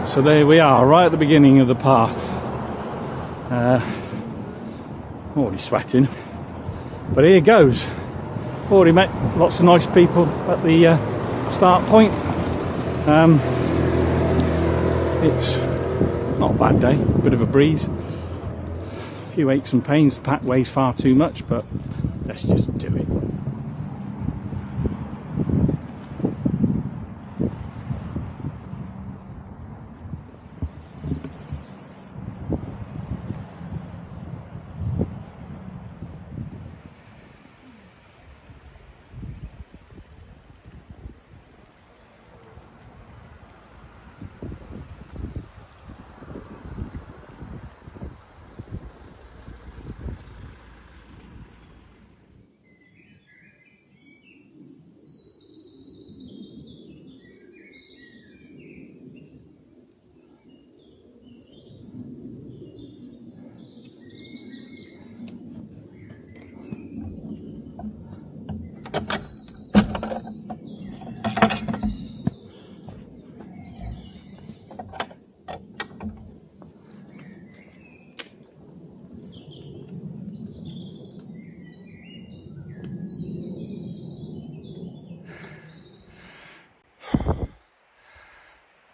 So there we are, right at the beginning of the path. Already sweating, but here goes. Already met lots of nice people at the start point. It's not a bad day, bit of a breeze, a few aches and pains. The pack weighs far too much, but let's just do it.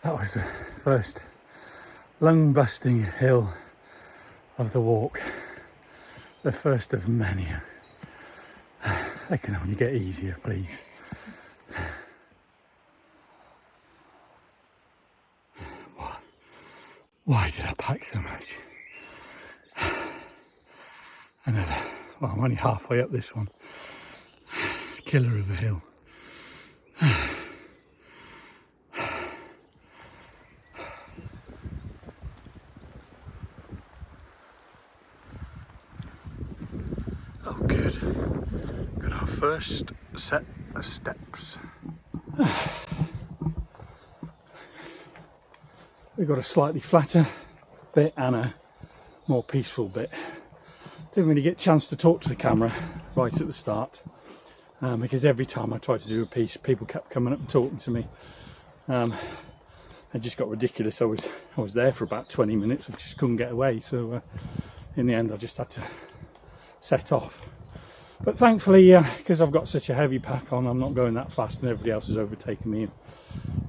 That was the first lung-busting hill of the walk. The first of many. They can only get easier, please. Why did I pack so much? Another, well, I'm only halfway up this one. Killer of a hill. Oh, good. Got our first set of steps. We've got a slightly flatter bit and a more peaceful bit. Didn't really get a chance to talk to the camera right at the start because every time I tried to do a piece, people kept coming up and talking to me. It just got ridiculous. I was there for about 20 minutes. I just couldn't get away. So in the end, I just had to set off. But thankfully, because I've got such a heavy pack on, I'm not going that fast, and everybody else has overtaken me and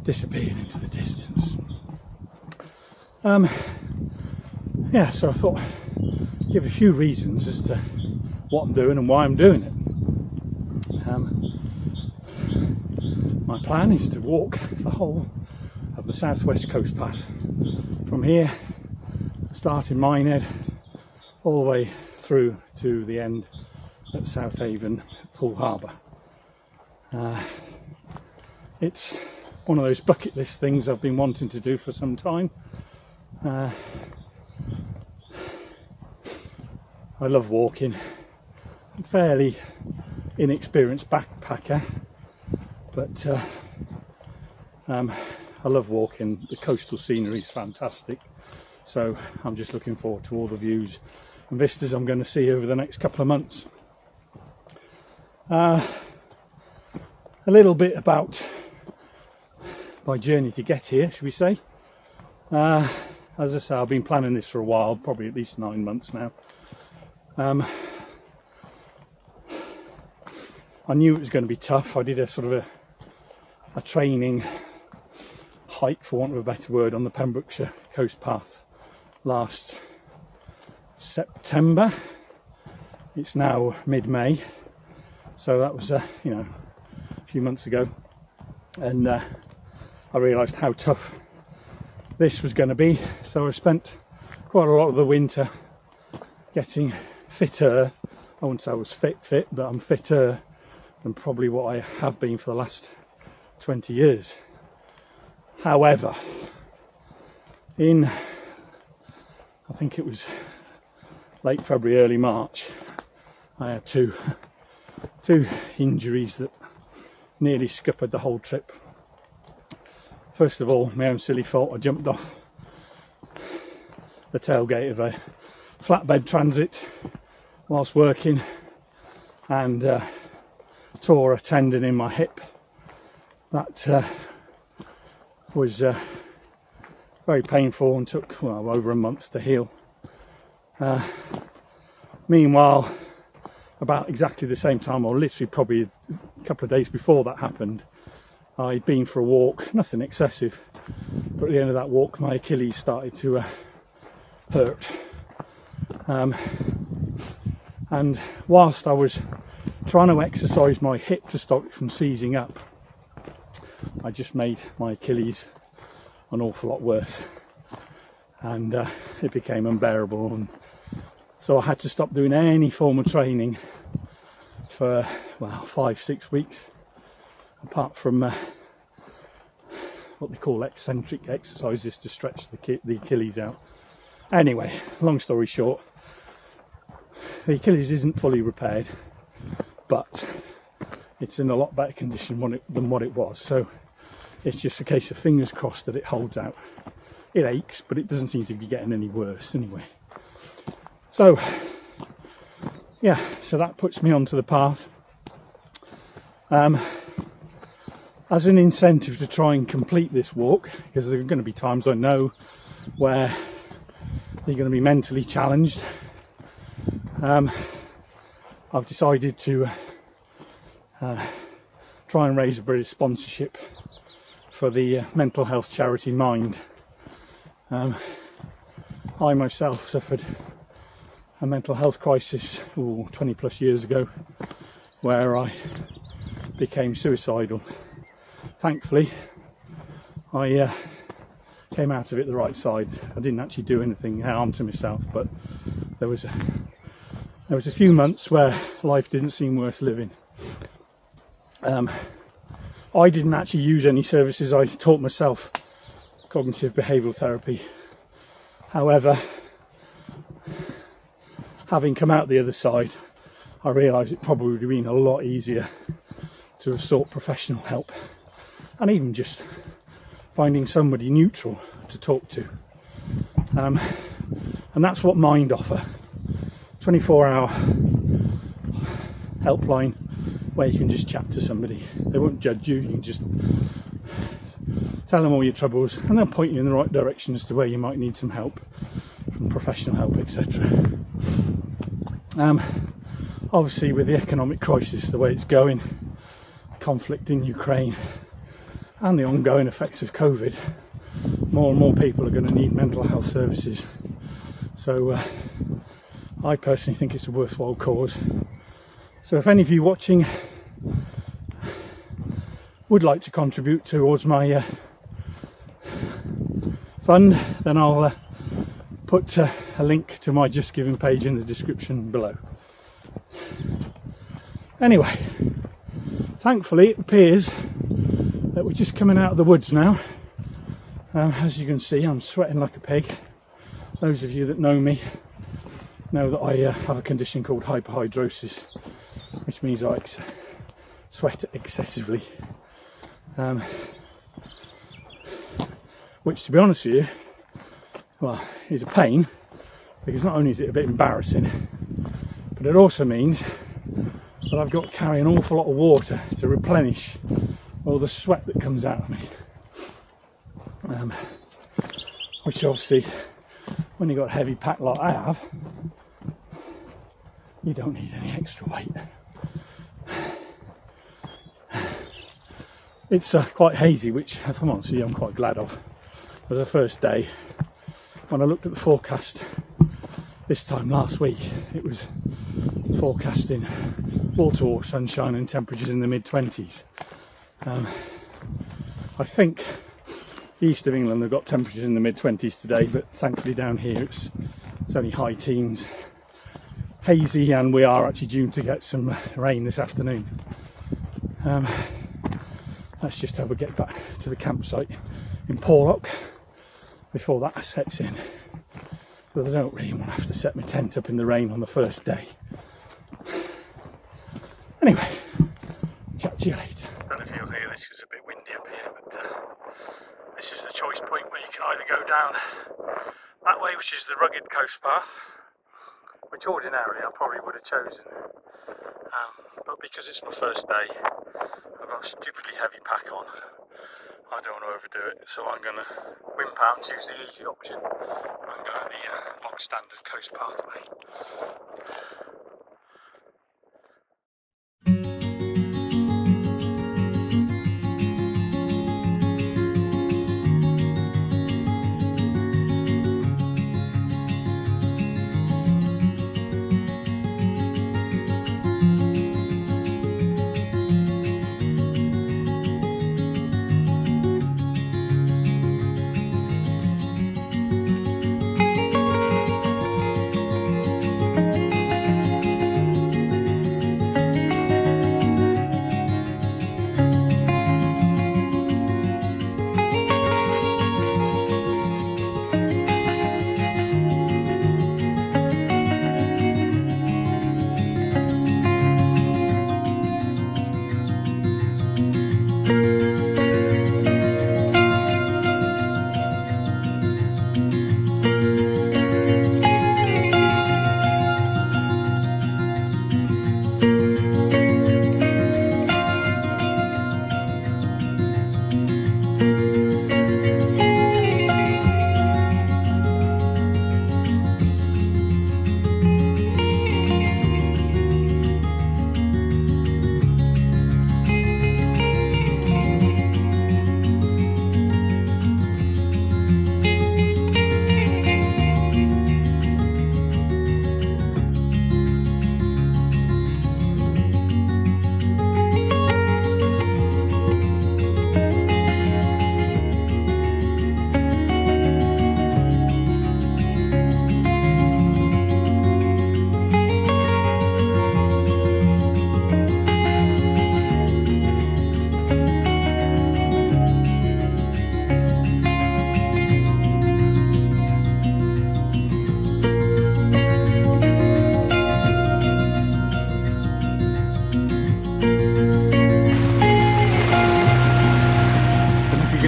disappeared into the distance. Yeah, so I thought I'd give a few reasons as to what I'm doing and why I'm doing it. My plan is to walk the whole of the southwest coast path from here, start in Minehead, all the way through to the end at South Haven, Poole Harbour. It's one of those bucket list things I've been wanting to do for some time. I love walking. I'm fairly inexperienced backpacker, but I love walking. The coastal scenery is fantastic, so I'm just looking forward to all the views and vistas I'm going to see over the next couple of months. A little bit about my journey to get here, should we say. As I say, I've been planning this for a while, probably at least 9 months now. I knew it was going to be tough. I did a sort of a training hike, for want of a better word, on the Pembrokeshire coast path last September. It's now mid-May, so that was a few months ago, and I realised how tough this was going to be. So I spent quite a lot of the winter getting fitter. I wouldn't say I was fit, but I'm fitter than probably what I have been for the last 20 years. However, in, I think it was late February, early March, I had two injuries that nearly scuppered the whole trip. First of all, my own silly fault. I jumped off the tailgate of a flatbed transit whilst working and tore a tendon in my hip. That was very painful and took over a month to heal. Meanwhile, about exactly the same time, or literally probably a couple of days before that happened, I'd been for a walk, nothing excessive, but at the end of that walk my Achilles started to hurt. And whilst I was trying to exercise my hip to stop it from seizing up, I just made my Achilles an awful lot worse, and it became unbearable, and so I had to stop doing any form of training for 5-6 weeks, apart from what they call eccentric exercises to stretch the Achilles out. Anyway, long story short, the Achilles isn't fully repaired, but it's in a lot better condition than what it was, so it's just a case of fingers crossed that it holds out. It aches, but it doesn't seem to be getting any worse anyway. So yeah, so that puts me onto the path. As an incentive to try and complete this walk, because there are going to be times, I know, where you're going to be mentally challenged, I've decided to try and raise a bit of sponsorship for the mental health charity Mind. I myself suffered a mental health crisis 20 plus years ago, where I became suicidal. Thankfully I came out of it the right side. I didn't actually do anything harm to myself, but there was a few months where life didn't seem worth living. I didn't actually use any services. I taught myself cognitive behavioural therapy. However, having come out the other side, I realised it probably would have been a lot easier to have sought professional help, and even just finding somebody neutral to talk to. And that's what Mind offer. 24-hour helpline where you can just chat to somebody. They won't judge you. You can just tell them all your troubles, and they'll point you in the right direction as to where you might need some help, from professional help, etc. Obviously, with the economic crisis the way it's going, conflict in Ukraine, and the ongoing effects of COVID, more and more people are going to need mental health services. So I personally think it's a worthwhile cause. So if any of you watching would like to contribute towards my fund, then I'll put a link to my Just Giving page in the description below. Anyway, thankfully it appears that we're just coming out of the woods now. As you can see, I'm sweating like a pig. Those of you that know me know that I have a condition called hyperhidrosis, which means I sweat excessively. Which, to be honest with you, well, is a pain, because not only is it a bit embarrassing, but it also means that I've got to carry an awful lot of water to replenish all the sweat that comes out of me. Which obviously, when you've got a heavy pack like I have, you don't need any extra weight. It's quite hazy, which, if I'm honest with you, I'm quite glad of. For the first day, when I looked at the forecast this time last week, it was forecasting wall-to-wall sunshine and temperatures in the mid-20s. I think the east of England have got temperatures in the mid-20s today, but thankfully down here it's only high teens. Hazy, and we are actually due to get some rain this afternoon. Let's just have a get back to the campsite in Porlock before that sets in, because I don't really want to have to set my tent up in the rain on the first day. Anyway, chat to you later. I don't know if you'll hear this, it's a bit windy up here, but this is the choice point where you can either go down that way, which is the rugged coast path, which ordinarily I probably would have chosen, but because it's my first day, I've got a stupidly heavy pack on, I don't want to overdo it, so I'm going to wimp out and choose the easy option and go the bog standard coast pathway.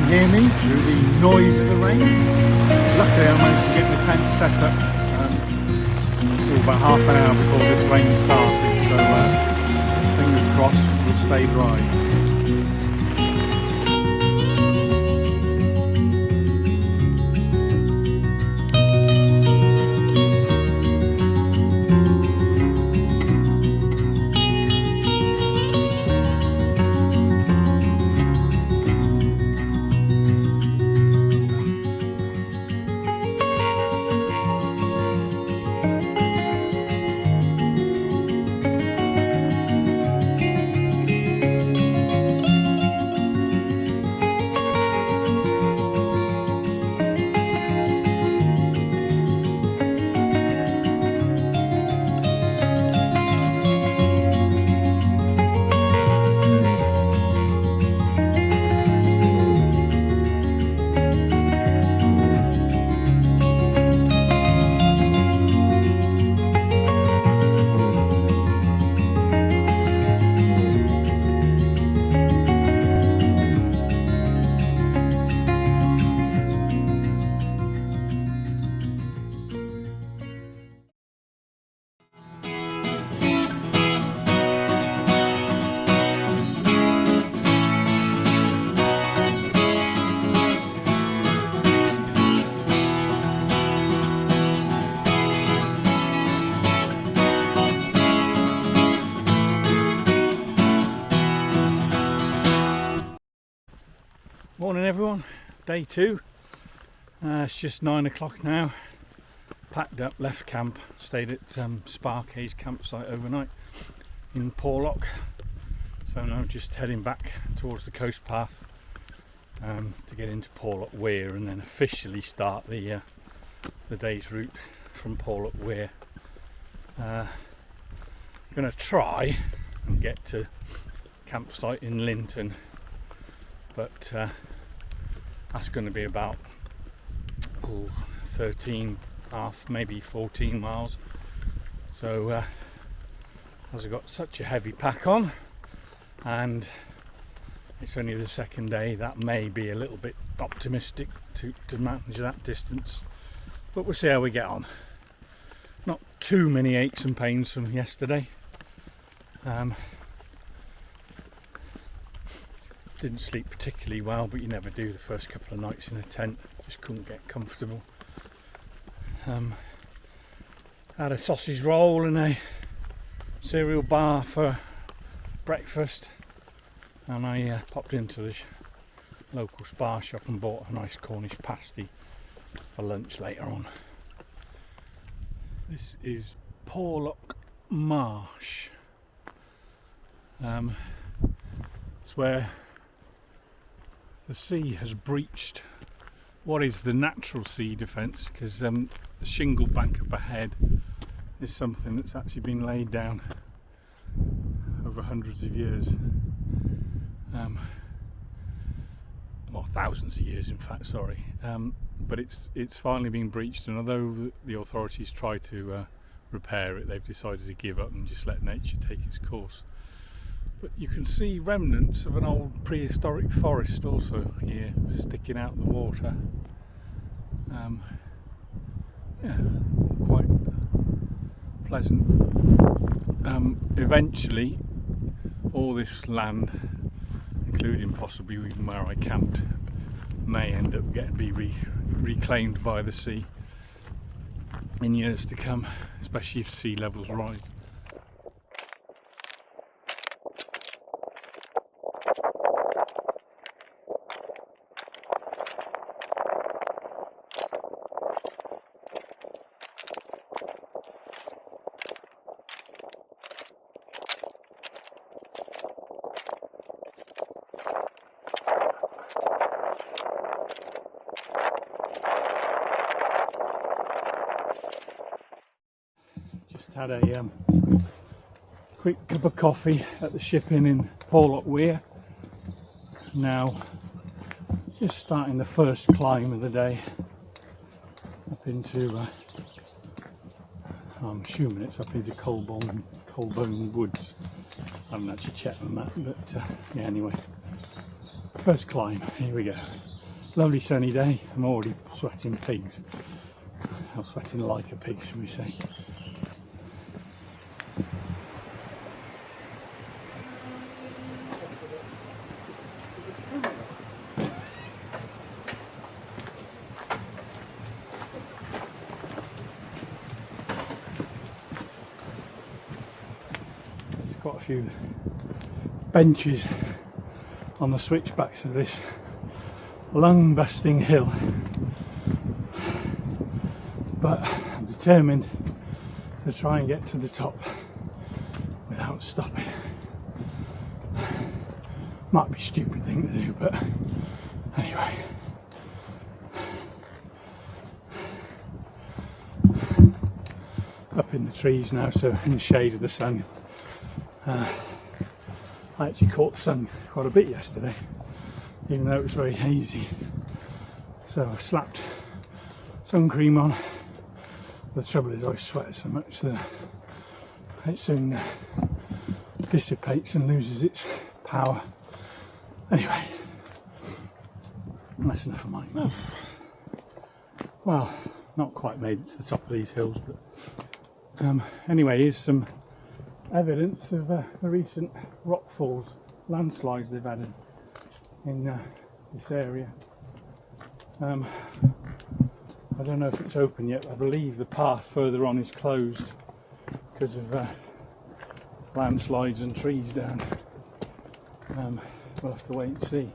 Hear me through the noise of the rain. Luckily I managed to get the tent set up about half an hour before this rain started, so fingers crossed we'll stay dry. Morning everyone, day 2. It's just 9 o'clock now. Packed up, left camp, stayed at Sparkay's campsite overnight in Porlock. So now just heading back towards the coast path to get into Porlock Weir and then officially start the day's route from Porlock Weir. I'm going to try and get to campsite in Lynton, but that's going to be about 13, half, maybe 14 miles. So as I've got such a heavy pack on and it's only the second day, that may be a little bit optimistic to manage that distance, but we'll see how we get on. Not too many aches and pains from yesterday. Didn't sleep particularly well, but you never do the first couple of nights in a tent. Just couldn't get comfortable. Had a sausage roll and a cereal bar for breakfast, and I popped into the local Spar shop and bought a nice Cornish pasty for lunch later on. This is Porlock Marsh. It's where the sea has breached what is the natural sea defence, because the shingle bank up ahead is something that's actually been laid down over hundreds of years, well, thousands of years in fact, sorry, but it's finally been breached, and although the authorities try to repair it, they've decided to give up and just let nature take its course. But you can see remnants of an old prehistoric forest also here sticking out the water. Yeah, quite pleasant. Eventually all this land, including possibly even where I camped, may end up be reclaimed by the sea in years to come, especially if sea levels rise. Just had a quick cup of coffee at the shipping in Porlock Weir. Now just starting the first climb of the day up into I'm assuming it's up into Colbone Woods. I haven't actually checked on that, but yeah, anyway, first climb, here we go. Lovely sunny day. I'm already sweating pigs, or sweating like a pig, should we say. Quite a few benches on the switchbacks of this lung-busting hill, but I'm determined to try and get to the top without stopping. Might be a stupid thing to do, but anyway. Up in the trees now, so in the shade of the sun. I actually caught the sun quite a bit yesterday, even though it was very hazy, so I slapped sun cream on. The trouble is I sweat so much that it soon dissipates and loses its power. Anyway, that's enough of mine. Oh. Well, not quite made it to the top of these hills, but anyway, here's some evidence of the recent rock falls, landslides they've had in this area. I don't know if it's open yet. I believe the path further on is closed because of landslides and trees down. We'll have to wait and see.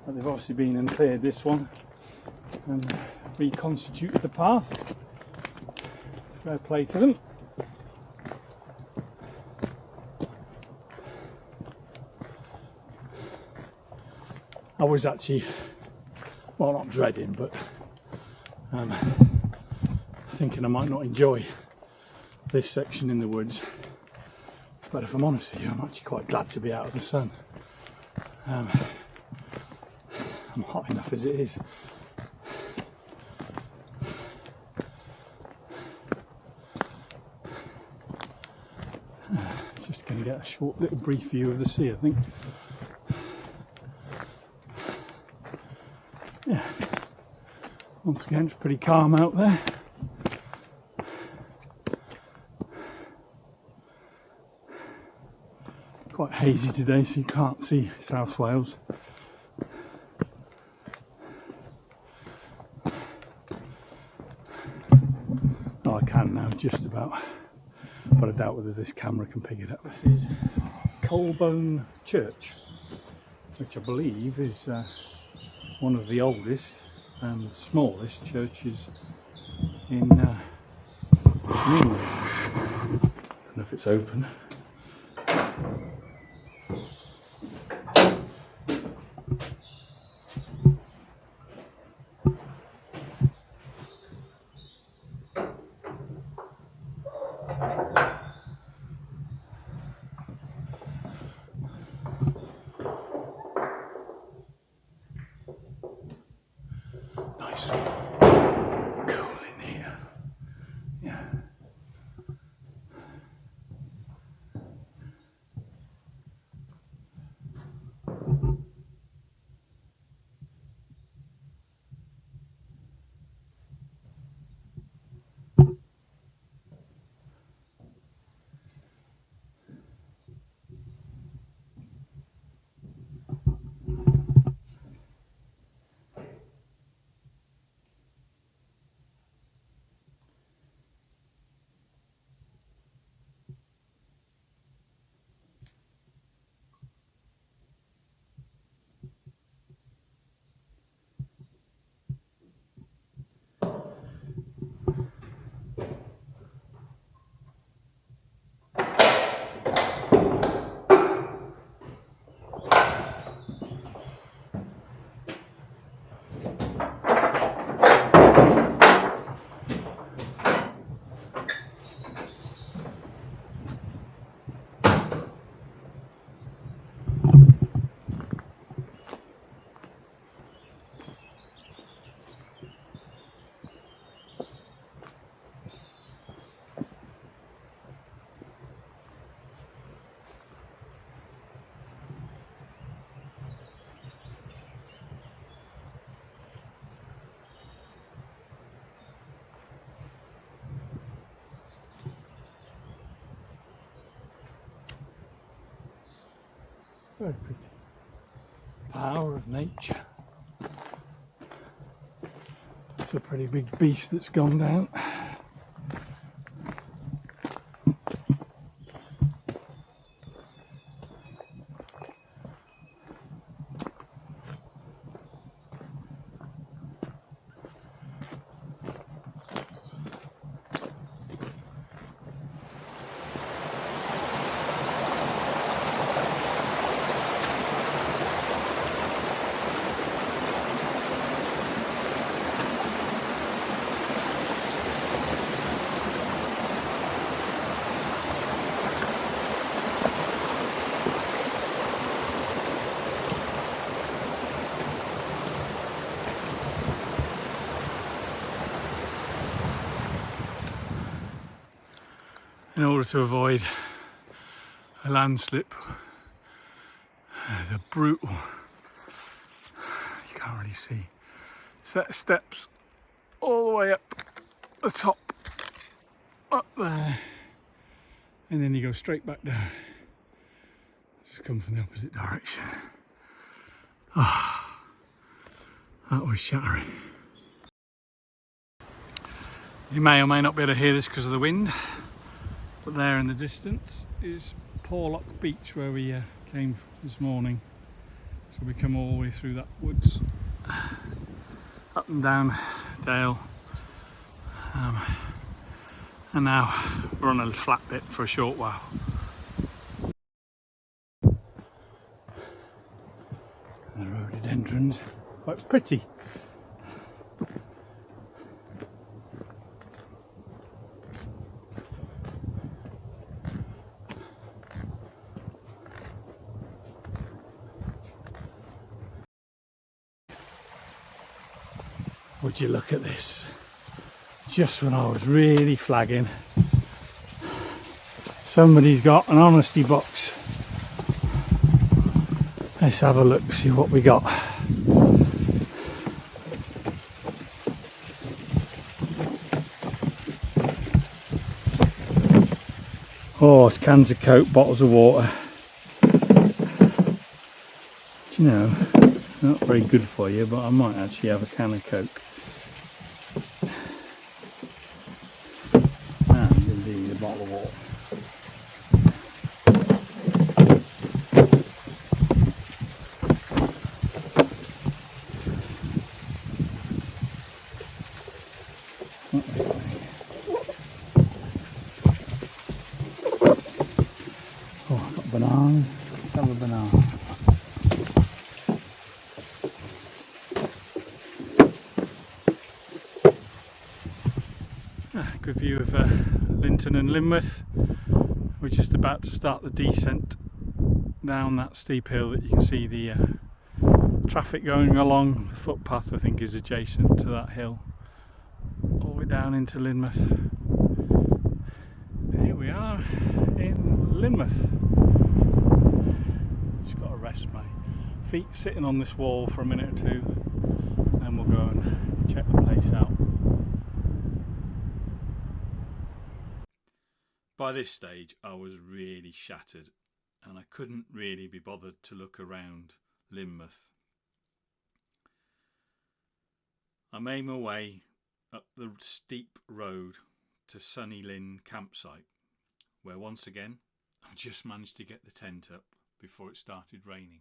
But they've obviously been and cleared this one and reconstituted the path. Fair play to them. I was actually, well, not dreading, but thinking I might not enjoy this section in the woods. But if I'm honest with you, I'm actually quite glad to be out of the sun. I'm hot enough as it is. Just going to get a short little brief view of the sea, I think. Yeah, once again it's pretty calm out there. Quite quite hazy today, so you can't see South Wales. Oh, I can now, just about, but I doubt whether this camera can pick it up. This is Colbone Church, which I believe is one of the oldest and smallest churches in England. I don't know if it's open. Nice. Cool in here. Yeah. Very pretty. Power of nature. It's a pretty big beast that's gone down. In order to avoid a landslip, the brutal, you can't really see, set of steps all the way up the top, up there, and then you go straight back down. Just come from the opposite direction. Ah, that was shattering. You may or may not be able to hear this because of the wind. But there in the distance is Porlock Beach, where we came this morning. So we come all the way through that woods, up and down dale, and now we're on a flat bit for a short while. The rhododendrons, quite pretty. Would you look at this? Just when I was really flagging, somebody's got an honesty box. Let's have a look, see what we got. Oh, it's cans of Coke, bottles of water. you know, not very good for you, but I might actually have a can of Coke. And indeed a bottle of water. Oh, I've got a banana. Let's have a banana. Good view of Lynton and Lynmouth. We're just about to start the descent down that steep hill that you can see the traffic going along. The footpath, I think, is adjacent to that hill, all the way down into Lynmouth. So here we are in Lynmouth. Just got to rest my feet sitting on this wall for a minute or two, then we'll go and check the place out. By this stage I was really shattered and I couldn't really be bothered to look around Lynmouth. I made my way up the steep road to Sunny Lynn campsite, where once again I just managed to get the tent up before it started raining.